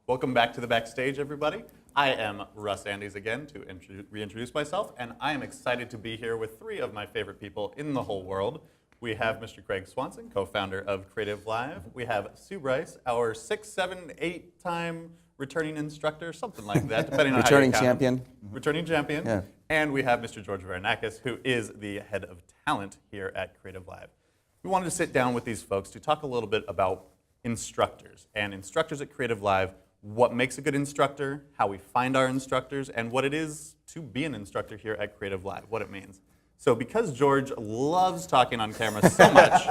Welcome back to the Backstage, everybody. I am Russ Andes again to reintroduce myself, and I am excited to be here with three of my favorite people in the whole world. We have Mr. Craig Swanson, co-founder of creativeLIVE. We have Sue Bryce, our 6, 7, 8-time returning instructor, something like that, depending on how you count. Returning champion. Returning champion. Yeah. And we have Mr. George Varanakis, who is the head of talent here at creativeLIVE. We wanted to sit down with these folks to talk a little bit about instructors and instructors at creativeLIVE, what makes a good instructor, how we find our instructors, and what it is to be an instructor here at creativeLIVE, what it means. So because George loves talking on camera so much,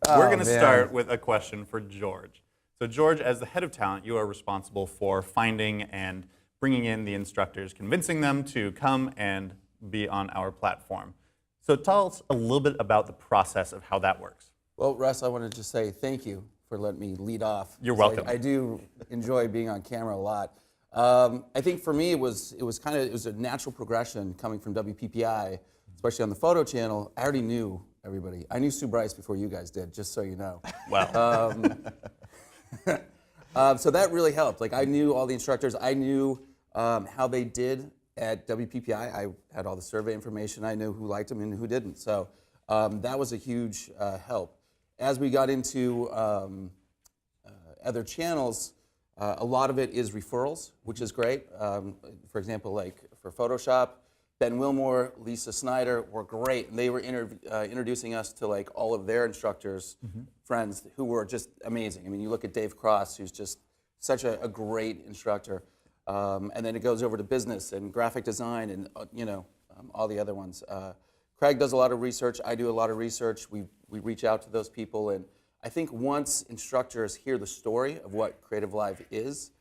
we're going to start with a question for George. So George, as the head of talent, you are responsible for finding and bringing in the instructors, convincing them to come and be on our platform. So tell us a little bit about the process of how that works. Well, Russ, I wanted to just say thank you for letting me lead off. You're welcome. I do enjoy being on camera a lot. I think for me it was a natural progression coming from WPPI, especially on the photo channel. I already knew everybody. I knew Sue Bryce before you guys did, just so you know. Wow. So that really helped. Like I knew all the instructors. I knew how they did at WPPI. I had all the survey information. I knew who liked them and who didn't. So that was a huge help. As we got into other channels, a lot of it is referrals, which is great. For example, like for Photoshop, Ben Wilmore, Lisa Snyder were great, and they were introducing us to like all of their instructors, friends who were just amazing. I mean, you look at Dave Cross, who's just such a great instructor, and then it goes over to business and graphic design and all the other ones. Craig does a lot of research. I do a lot of research. We reach out to those people, and I think once instructors hear the story of what creativeLIVE is,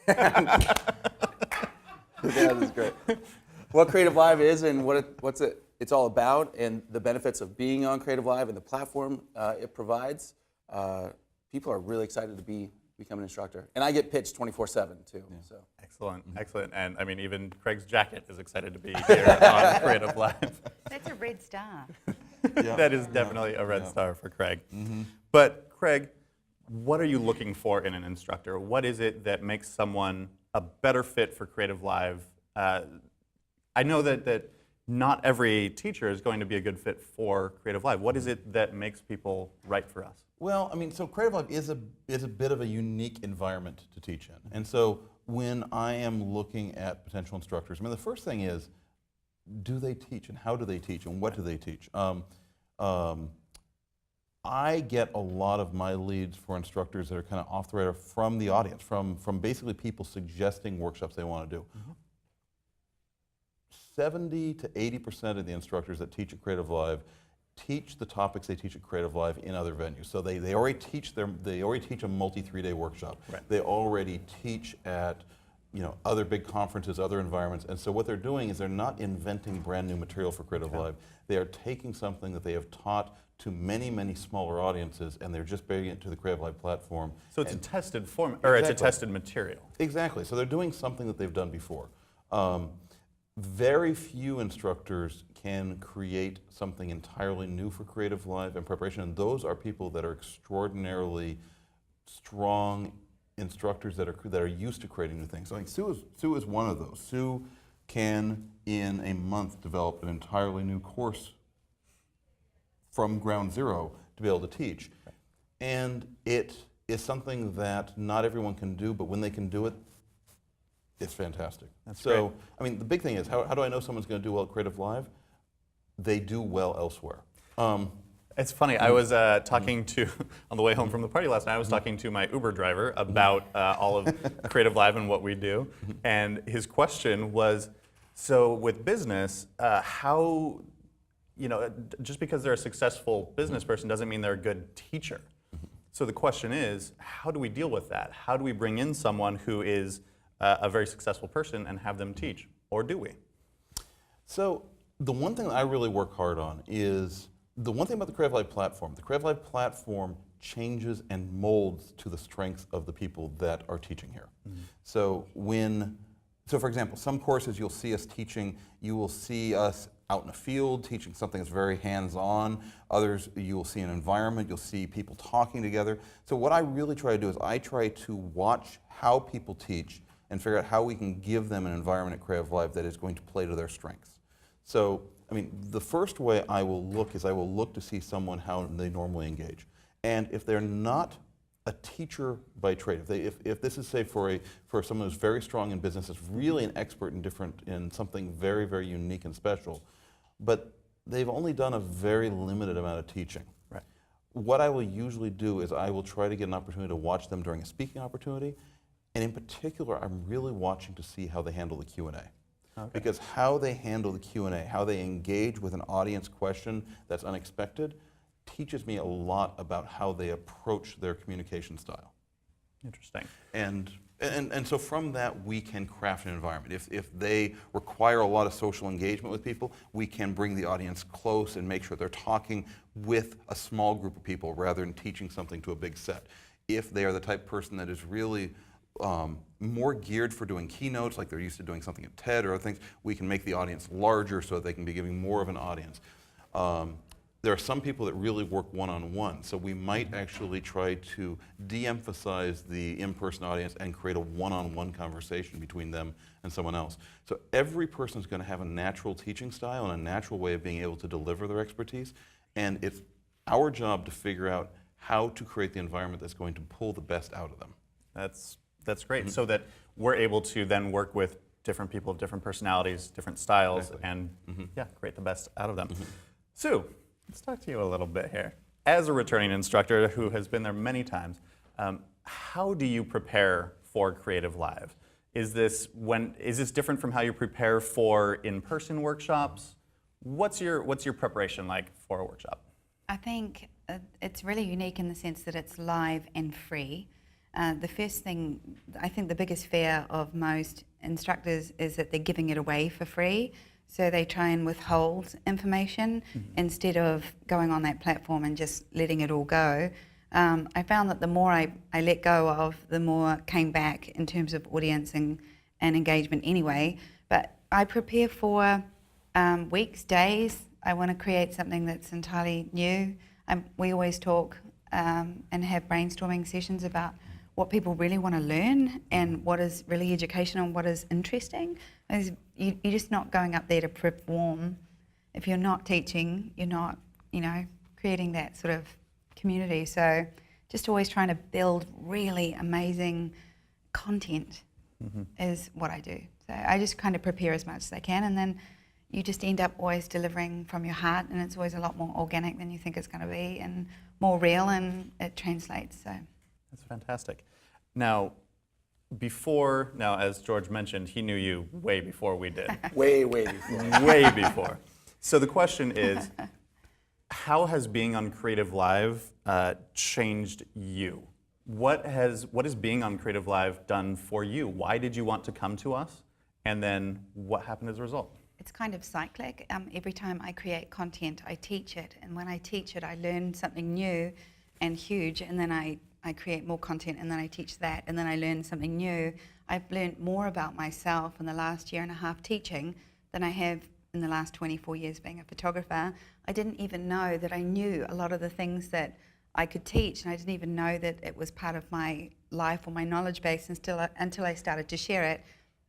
that is great. What creativeLIVE is and it's all about, and the benefits of being on creativeLIVE and the platform it provides, people are really excited to become an instructor. And I get pitched 24/7 too. Yeah. So. Excellent, excellent. And I mean, even Craig's jacket is excited to be here on creativeLIVE. That's a red star. Yeah. That is definitely a red star for Craig. But Craig, what are you looking for in an instructor? What is it that makes someone a better fit for creativeLIVE? I know that not every teacher is going to be a good fit for creativeLIVE. What is it that makes people right for us? Well, I mean, so creativeLIVE is a bit of a unique environment to teach in. And so when I am looking at potential instructors, I mean, the first thing is, do they teach, and how do they teach, and what do they teach? I get a lot of my leads for instructors that are kind of off the radar from the audience, from basically people suggesting workshops they want to do. 70 to 80% of the instructors that teach at creativeLIVE teach the topics they teach at creativeLIVE in other venues. So they already teach a multi 3-day workshop. Right. They already teach at other big conferences, other environments, and so what they're doing is they're not inventing brand new material for creativeLIVE. They are taking something that they have taught to many, many smaller audiences, and they're just bringing it to the creativeLIVE platform. So it's a tested form, or it's a tested material. Exactly. So they're doing something that they've done before. Very few instructors can create something entirely new for creativeLIVE in preparation, and those are people that are extraordinarily strong instructors that are used to creating new things. So I think Sue is one of those. Sue can, in a month, develop an entirely new course from ground zero to be able to teach. And it is something that not everyone can do, but when they can do it, it's fantastic. That's so, great. I mean, the big thing is, how do I know someone's going to do well at creativeLIVE? They do well elsewhere. It's funny, I was talking to, on the way home from the party last night, I was talking to my Uber driver about all of creativeLIVE and what we do. And his question was, so with business, how, just because they're a successful business person doesn't mean they're a good teacher. So the question is, how do we deal with that? How do we bring in someone who is a very successful person and have them teach? Or do we? So the one thing that I really work hard on is, the one thing about the creativeLIVE platform changes and molds to the strengths of the people that are teaching here. So for example, some courses you'll see us teaching, you will see us out in a field, teaching something that's very hands-on. Others, you'll see an environment, you'll see people talking together. So what I really try to do is I try to watch how people teach and figure out how we can give them an environment at creativeLIVE that is going to play to their strengths. So, I mean, the first way I will look is I will look to see someone how they normally engage. And if they're not a teacher by trade, if this is, say, for someone who's very strong in business, is really an expert in something very, very unique and special, but they've only done a very limited amount of teaching. Right. What I will usually do is I will try to get an opportunity to watch them during a speaking opportunity, and in particular, I'm really watching to see how they handle the Q&A. Okay. Because how they handle the Q&A, how they engage with an audience question that's unexpected, teaches me a lot about how they approach their communication style. Interesting. And so from that, we can craft an environment. If they require a lot of social engagement with people, we can bring the audience close and make sure they're talking with a small group of people rather than teaching something to a big set. If they are the type of person that is really more geared for doing keynotes, like they're used to doing something at TED or other things, we can make the audience larger so that they can be giving more of an audience. There are some people that really work one-on-one, so we might actually try to de-emphasize the in-person audience and create a one-on-one conversation between them and someone else. So every person is going to have a natural teaching style and a natural way of being able to deliver their expertise, and it's our job to figure out how to create the environment that's going to pull the best out of them. That's great, so that we're able to then work with different people of different personalities, different styles, and yeah, create the best out of them. Sue, let's talk to you a little bit here. As a returning instructor who has been there many times, how do you prepare for creativeLIVE? Is this different from how you prepare for in-person workshops? What's your preparation like for a workshop? I think it's really unique in the sense that it's live and free. The first thing, I think the biggest fear of most instructors is that they're giving it away for free. So they try and withhold information instead of going on that platform and just letting it all go. I found that the more I let go of, the more came back in terms of audience and engagement anyway. But I prepare for weeks, days. I want to create something that's entirely new. We always talk and have brainstorming sessions about what people really want to learn and what is really educational and what is interesting. You're just not going up there to perform. If you're not teaching, you're not, creating that sort of community. So just always trying to build really amazing content is what I do. So I just kind of prepare as much as I can, and then you just end up always delivering from your heart, and it's always a lot more organic than you think it's going to be and more real, and it translates. So. That's fantastic. Now, as George mentioned, he knew you way before we did. Way before. Way before. So the question is, how has being on creativeLIVE changed you? What is being on creativeLIVE done for you? Why did you want to come to us? And then what happened as a result? It's kind of cyclic. Every time I create content, I teach it. And when I teach it, I learn something new and huge. And then I create more content, and then I teach that. And then I learn something new. I've learned more about myself in the last year and a half teaching than I have in the last 24 years being a photographer. I didn't even know that I knew a lot of the things that I could teach, and I didn't even know that it was part of my life or my knowledge base until I started to share it.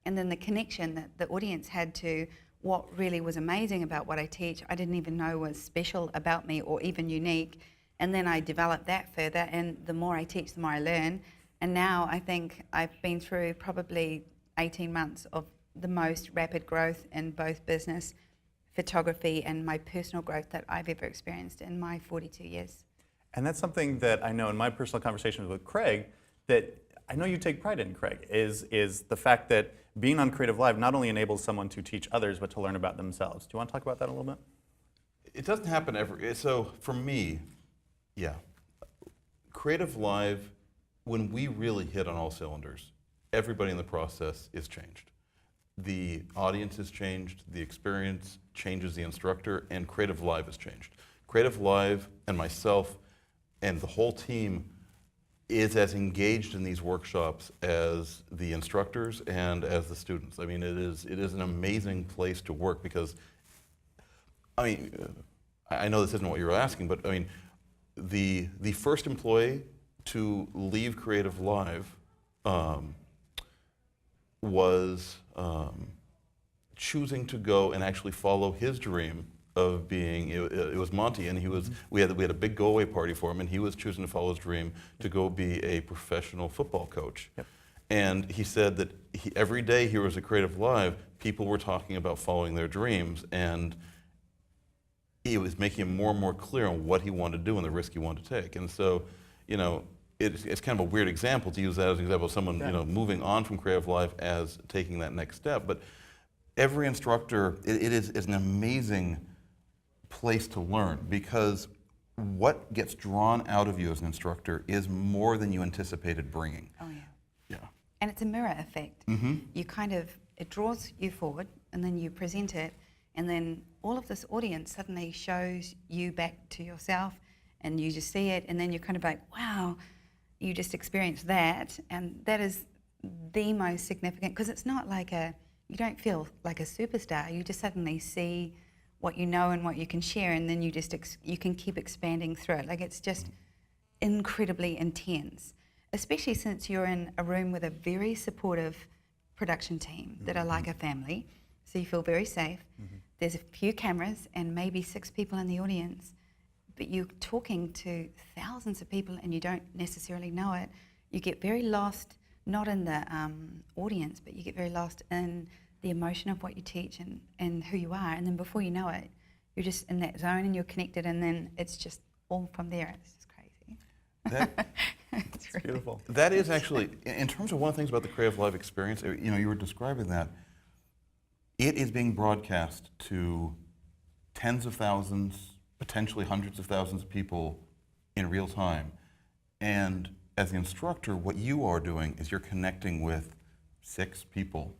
And then the connection that the audience had to what really was amazing about what I teach, I didn't even know was special about me or even unique. And then I developed that further, and the more I teach, the more I learn. And now I think I've been through probably 18 months of the most rapid growth in both business, photography, and my personal growth that I've ever experienced in my 42 years. And that's something that I know in my personal conversations with Craig, that I know you take pride in, Craig, is the fact that being on creativeLIVE not only enables someone to teach others, but to learn about themselves. Do you want to talk about that a little bit? It doesn't happen every, so for me, yeah. creativeLIVE, when we really hit on all cylinders, everybody in the process is changed. The audience is changed, the experience changes the instructor, and creativeLIVE has changed. creativeLIVE and myself and the whole team is as engaged in these workshops as the instructors and as the students. I mean, it is an amazing place to work because I mean, I know this isn't what you were asking, but I mean, the first employee to leave Creative Live was choosing to go and actually follow his dream of being. It was Monty, and we had a big go away party for him, and he was choosing to follow his dream to go be a professional football coach. Yep. And he said that every day he was at Creative Live, people were talking about following their dreams, and it was making him more and more clear on what he wanted to do and the risk he wanted to take. And so, you know, it's kind of a weird example to use that as an example of someone, you know, moving on from Creative Live as taking that next step. But every instructor, it is an amazing place to learn, because what gets drawn out of you as an instructor is more than you anticipated bringing. Oh, yeah. Yeah. And it's a mirror effect. You kind of, it draws you forward, and then you present it, and then all of this audience suddenly shows you back to yourself, and you just see it, and then you're kind of like, wow, you just experienced that, and that is the most significant, because it's not like you don't feel like a superstar, you just suddenly see what you know and what you can share, and then you just you can keep expanding through it. Like, it's just incredibly intense, especially since you're in a room with a very supportive production team that are like a family, so you feel very safe. There's a few cameras and maybe 6 people in the audience, but you're talking to thousands of people and you don't necessarily know it. You get very lost, not in the audience, but you get very lost in the emotion of what you teach and who you are. And then before you know it, you're just in that zone and you're connected, and then it's just all from there. It's just crazy. It's really Beautiful. That is actually, in terms of one of the things about the Creative Live experience, you know, you were describing that, it is being broadcast to tens of thousands, potentially hundreds of thousands of people in real time. And as the instructor, what you are doing is you're connecting with 6 people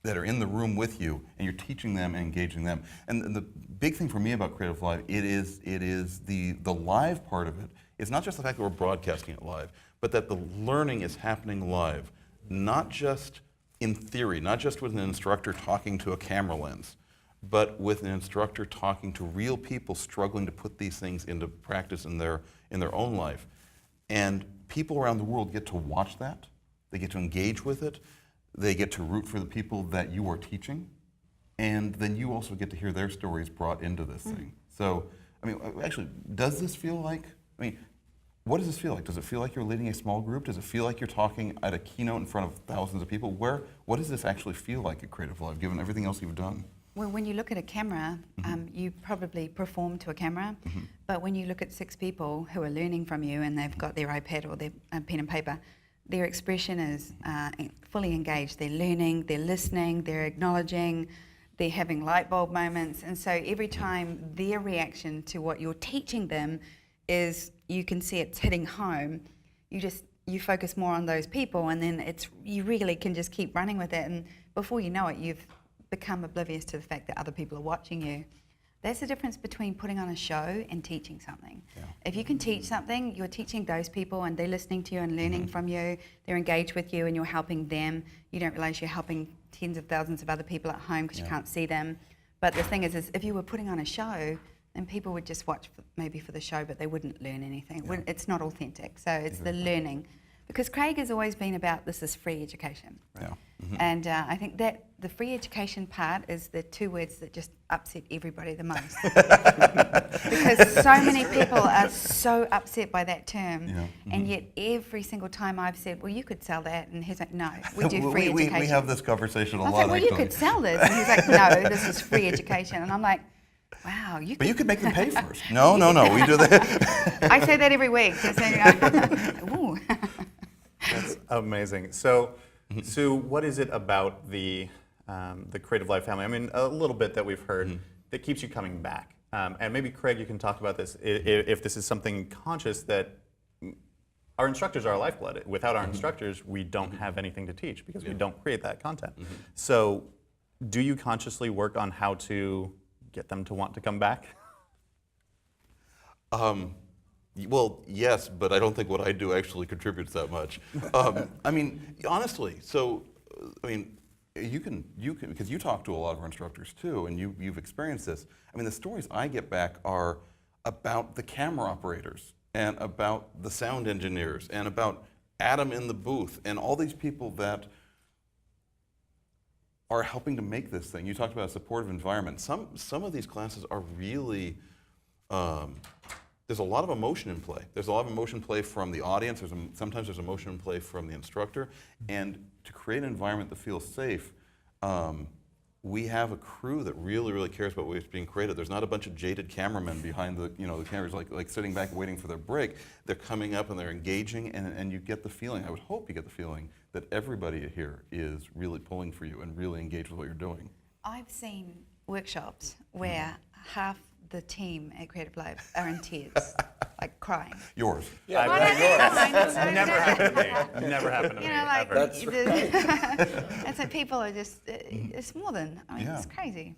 that are in the room with you, and you're teaching them and engaging them. And the big thing for me about Creative Live, it is the live part of it. It's not just the fact that we're broadcasting it live, but that the learning is happening live, not just in theory, not just with an instructor talking to a camera lens, but with an instructor talking to real people struggling to put these things into practice in their own life. And people around the world get to watch that, they get to engage with it, they get to root for the people that you are teaching, and then you also get to hear their stories brought into this thing. So, I mean, actually, does this feel like, I mean, what does this feel like? Does it feel like you're leading a small group? Does it feel like you're talking at a keynote in front of thousands of people? What does this actually feel like at Creative Live, given everything else you've done? Well, when you look at a camera, you probably perform to a camera, but when you look at 6 people who are learning from you and they've got their iPad or their pen and paper, their expression is fully engaged. They're learning, they're listening, they're acknowledging, they're having light bulb moments, and so every time their reaction to what you're teaching them is, you can see it's hitting home, you focus more on those people, and then you really can just keep running with it, and before you know it, you've become oblivious to the fact that other people are watching you. That's the difference between putting on a show and teaching something. Yeah. If you can teach something, you're teaching those people and they're listening to you and learning from you, they're engaged with you and you're helping them. You don't realize you're helping tens of thousands of other people at home because you can't see them. But the thing is if you were putting on a show, then people would just watch maybe for the show, but they wouldn't learn anything. Yeah. It's not authentic. So it's the learning. Because Craig has always been about, this is free education. Yeah. And I think that the free education part is the 2 words that just upset everybody the most. Because so many people are so upset by that term, and yet every single time I've said, well, you could sell that, and he's like, no, we do free education. We have this conversation a lot. I was like, well, you could sell this, and he's like, no, this is free education. And I'm like, wow, But you could make them pay first. No, we do that. I say that every week. Just saying, ooh. That's amazing. So, Sue, what is it about the Creative Live family? I mean, a little bit that we've heard that keeps you coming back. And maybe, Craig, you can talk about this, if this is something conscious that our instructors are our lifeblood. Without our instructors, we don't have anything to teach because we don't create that content. So do you consciously work on how to get them to want to come back? Well, yes, but I don't think what I do actually contributes that much. I mean, honestly, so, I mean, you can, because you talk to a lot of our instructors too, and you've experienced this. I mean, the stories I get back are about the camera operators, and about the sound engineers, and about Adam in the booth, and all these people that are helping to make this thing. You talked about a supportive environment. Some of these classes are really, there's a lot of emotion in play. There's a lot of emotion play from the audience. Sometimes there's emotion in play from the instructor. And to create an environment that feels safe, we have a crew that really, really cares about what's being created. There's not a bunch of jaded cameramen behind the cameras like sitting back waiting for their break. They're coming up and they're engaging, and you get the feeling, I would hope you get the feeling, that everybody here is really pulling for you and really engaged with what you're doing. I've seen workshops where half the team at CreativeLIVE are in tears, like crying. Yours. Yeah, Yours. never happened to me. Never happened to me. Like, ever. That's it's like people are just, it's more than, I mean, it's crazy.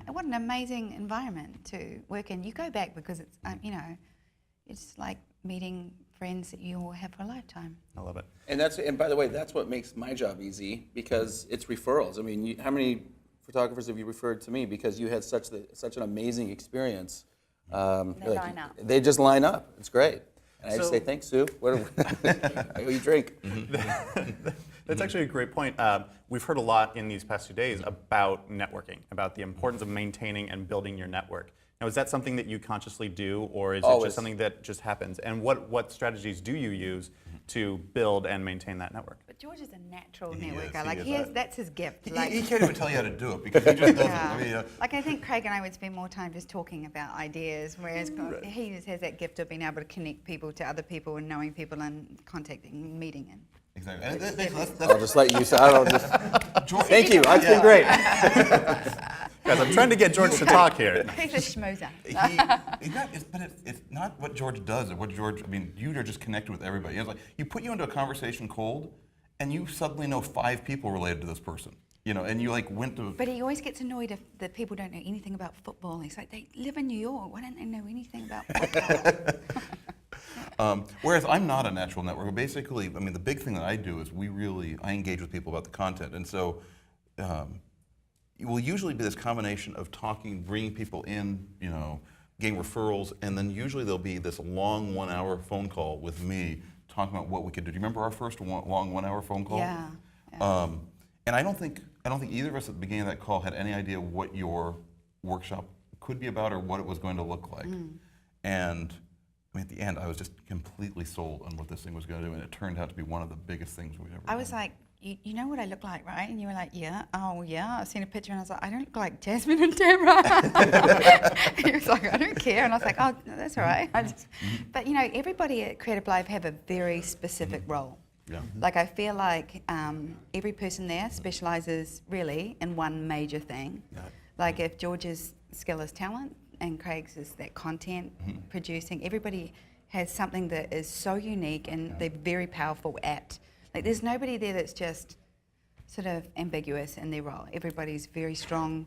What an amazing environment to work in. You go back because it's, it's like meeting friends that you all have for a lifetime. I love it. And by the way, that's what makes my job easy, because it's referrals. I mean, how many photographers have you referred to me because you had such an amazing experience? They line up. They just line up. It's great. And I just So- say, thanks, Sue. What you drink? That's actually a great point. We've heard a lot in these past 2 days about networking, about the importance of maintaining and building your network. Now, is that something that you consciously do, or is it Always. just something that just happens? And what strategies do you use to build and maintain that network? But George is a natural He networker. is, Like, he is. that's his gift. He Like, can't even tell you how to do it because he just doesn't. yeah. I mean, Like, I think Craig and I would spend more time just talking about ideas, whereas he just has that gift of being able to connect people to other people and knowing people and contacting and meeting. And exactly. And that's I'll just let you say. I'll just. George, Thank you. It's been great. Guys, I'm trying to get George to talk here. he's a schmoozer. It's not what George does. What George, I mean, you are just connected with everybody. It's like you put you into a conversation cold, and you suddenly know 5 people related to this person. And you like went to. But he always gets annoyed if the people don't know anything about football. He's like, they live in New York. Why don't they know anything about football? Whereas I'm not a natural networker. Basically, I mean, the big thing that I do is I engage with people about the content, and so. It will usually be this combination of talking, bringing people in, getting referrals, and then usually there'll be this long 1-hour phone call with me talking about what we could do. Do you remember our first long 1-hour phone call? Yeah. And I don't think either of us at the beginning of that call had any idea what your workshop could be about or what it was going to look like. And I mean, at the end, I was just completely sold on what this thing was going to do, and it turned out to be one of the biggest things we've ever done. I was like, you know what I look like, right? And you were like, yeah. Oh, yeah. I've seen a picture, and I was like, I don't look like Jasmine and Tamara. He was like, I don't care. And I was like, oh, no, that's all right. But, everybody at CreativeLIVE have a very specific role. Yeah. Like, I feel like every person there specializes really in one major thing. Yeah. Like, if George's skill is talent and Craig's is that content producing, everybody has something that is so unique and they're very powerful at. Like, there's nobody there that's just sort of ambiguous in their role. Everybody's very strong,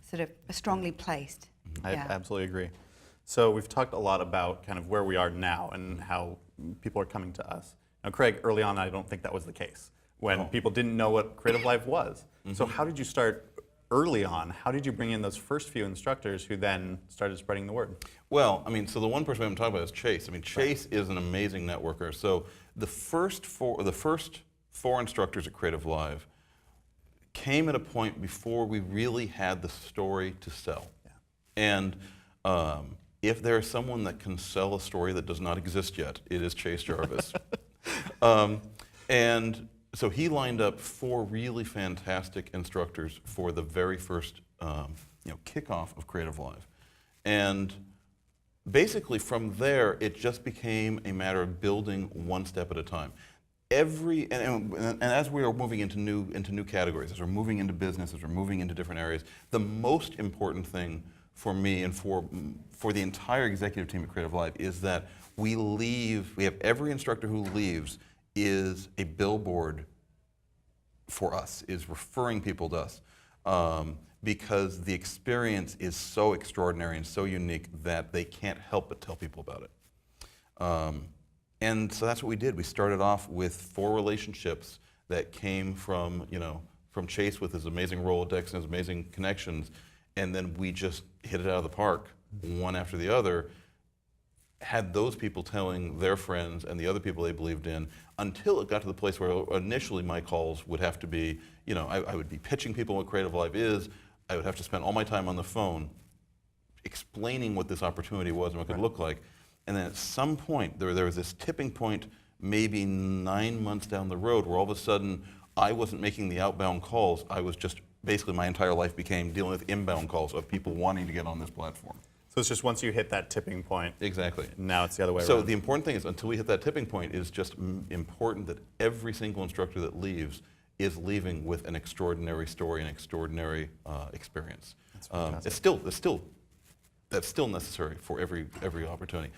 sort of strongly placed. I absolutely agree. So we've talked a lot about kind of where we are now and how people are coming to us. Now, Craig, early on, I don't think that was the case when people didn't know what CreativeLIVE was. So how did you start early on? How did you bring in those first few instructors who then started spreading the word? Well, I mean, so the one person we haven't talked about is Chase. I mean, Chase is an amazing networker. So the first four instructors at CreativeLIVE came at a point before we really had the story to sell. Yeah. And if there is someone that can sell a story that does not exist yet, it is Chase Jarvis. And so he lined up 4 really fantastic instructors for the very first kickoff of CreativeLIVE. And basically from there, it just became a matter of building one step at a time. And as we are moving into new categories, as we're moving into business, as we're moving into different areas, the most important thing for me and for the entire executive team at CreativeLIVE is that we have every instructor who leaves is a billboard for us, is referring people to us. Because the experience is so extraordinary and so unique that they can't help but tell people about it. And so that's what we did. We started off with 4 relationships that came from from Chase with his amazing Rolodex and his amazing connections, and then we just hit it out of the park, one after the other, had those people telling their friends and the other people they believed in, until it got to the place where initially my calls would have to be, I would be pitching people what creativeLIVE is. I would have to spend all my time on the phone explaining what this opportunity was and what it could look like. And then at some point, there was this tipping point, maybe 9 months down the road, where all of a sudden I wasn't making the outbound calls. I was just, basically my entire life became dealing with inbound calls of people wanting to get on this platform. So it's just once you hit that tipping point. Exactly. Now it's the other way So around. the important thing is, until we hit that tipping point, it is just important that every single instructor that leaves is leaving with an extraordinary story, an extraordinary experience. That's fantastic. That's still necessary for every opportunity.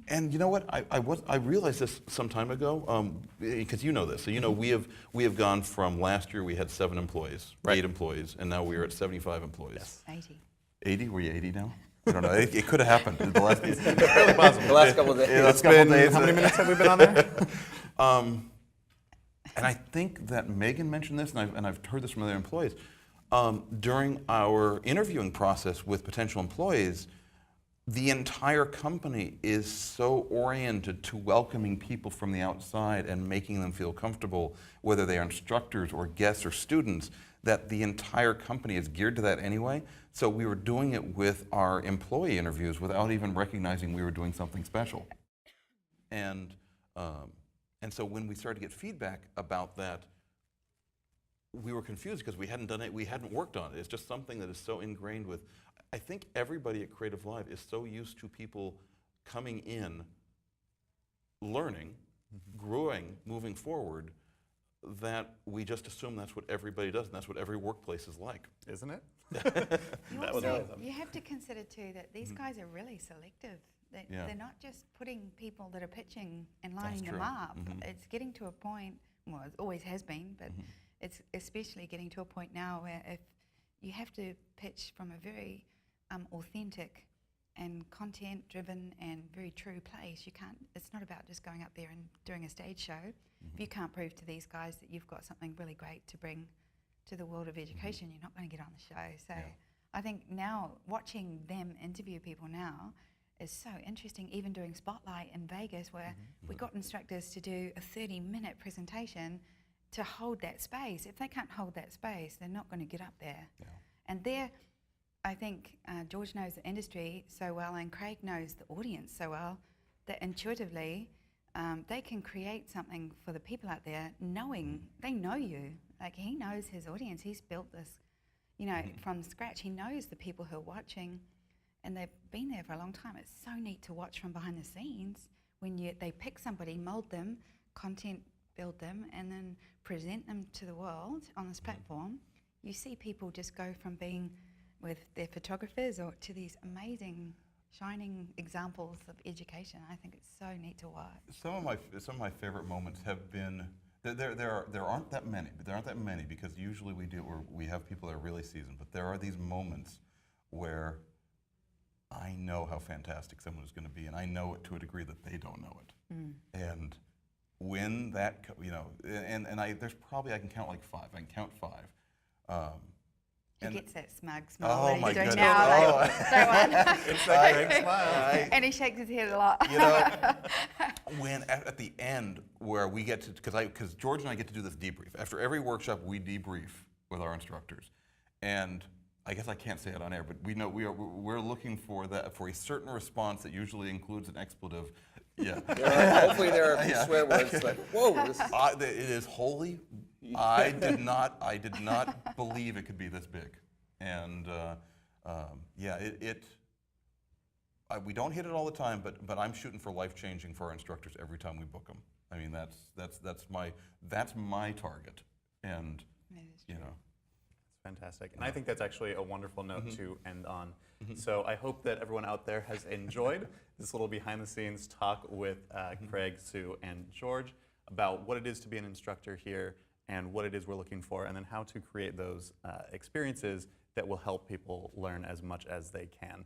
And you know what? I realized this some time ago, because you know this. So we have gone from last year we had 7 employees, Right. 8 employees, and now we are at 75 employees. Yes. 80. 80? Were you 80 now? I don't know. It could have happened. The last, Fairly possible. The last couple of days. Yeah, It's been, how many minutes have we been on there? And I think that Megan mentioned this, and I've heard this from other employees. During our interviewing process with potential employees, the entire company is so oriented to welcoming people from the outside and making them feel comfortable, whether they are instructors or guests or students, that the entire company is geared to that anyway. So we were doing it with our employee interviews without even recognizing we were doing something special. And so when we started to get feedback about that, we were confused because we hadn't done it, we hadn't worked on it. It's just something that is so ingrained with, I think everybody at creativeLIVE is so used to people coming in, learning, growing, moving forward, that we just assume that's what everybody does, and that's what every workplace is like. Isn't it? You, That would also, always happen. you have to consider too that these guys are really selective. Yeah. They're not just putting people that are pitching and lining them true. up. It's getting to a point, well, it always has been, but it's especially getting to a point now where if you have to pitch from a very authentic and content-driven and very true place, you can't. It's not about just going up there and doing a stage show. If you can't prove to these guys that you've got something really great to bring to the world of education, you're not going to get on the show. So I think now watching them interview people now is so interesting. Even doing Spotlight in Vegas, where we got instructors to do a 30-minute presentation to hold that space. If they can't hold that space, they're not going to get up there. Yeah. And there, I think George knows the industry so well, and Craig knows the audience so well, that intuitively they can create something for the people out there, knowing they know you. Like, he knows his audience. He's built this, from scratch. He knows the people who are watching, and they've been there for a long time. It's so neat to watch from behind the scenes when they pick somebody, mold them, content build them, and then present them to the world on this platform. You see people just go from being with their photographers or to these amazing, shining examples of education. I think it's so neat to watch. Some of my favorite moments have been, there aren't that many, but there aren't that many because usually we have people that are really seasoned, but there are these moments where I know how fantastic someone is going to be, and I know it to a degree that they don't know it. And when that, there's probably, I can count like 5. I can count 5. He And- gets that smug smile Oh that my he's doing goodness. now. Oh. Like, that one. It's that great smile. And he shakes his head a lot. When at the end where we get to, because George and I get to do this debrief. After every workshop, we debrief with our instructors, and I guess I can't say it on air, but we know we're looking for a certain response that usually includes an expletive. Yeah. Hopefully there are a few swear words like, whoa. This is, It is holy. I did not believe it could be this big, and we don't hit it all the time, but I'm shooting for life changing for our instructors every time we book them. I mean that's my target, and Fantastic. And I think that's actually a wonderful note to end on. So I hope that everyone out there has enjoyed this little behind-the-scenes talk with Craig, Sue, and George about what it is to be an instructor here and what it is we're looking for, and then how to create those experiences that will help people learn as much as they can.